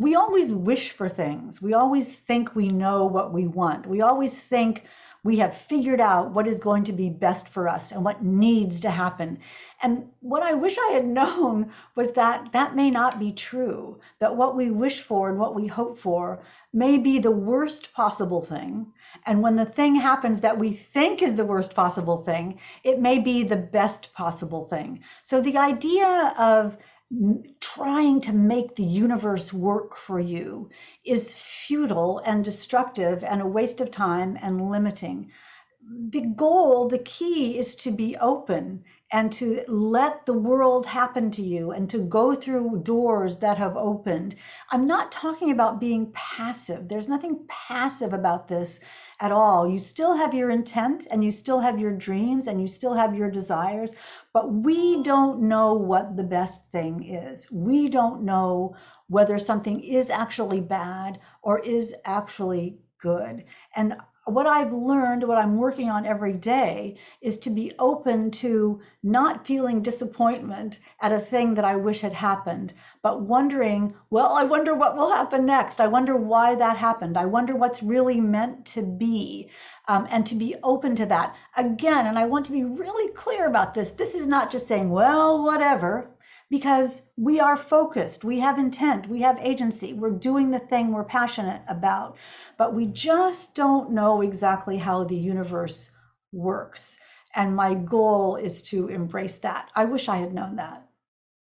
we always wish for things. We always think we know what we want. We always think we have figured out what is going to be best for us and what needs to happen. And what I wish I had known was that that may not be true, that what we wish for and what we hope for may be the worst possible thing. And when the thing happens that we think is the worst possible thing, it may be the best possible thing. So the idea of trying to make the universe work for you is futile and destructive and a waste of time and limiting. The goal, the key, is to be open and to let the world happen to you and to go through doors that have opened. I'm not talking about being passive. There's nothing passive about this at all. You still have your intent and you still have your dreams and you still have your desires, but we don't know what the best thing is. We don't know whether something is actually bad or is actually good. And what I've learned, what I'm working on every day, is to be open to not feeling disappointment at a thing that I wish had happened, but wondering, well, I wonder what will happen next. I wonder why that happened. I wonder what's really meant to be, and to be open to that. Again, and I want to be really clear about this, this is not just saying, well, whatever, because we are focused, we have intent, we have agency, we're doing the thing we're passionate about, but we just don't know exactly how the universe works. And my goal is to embrace that. I wish I had known that.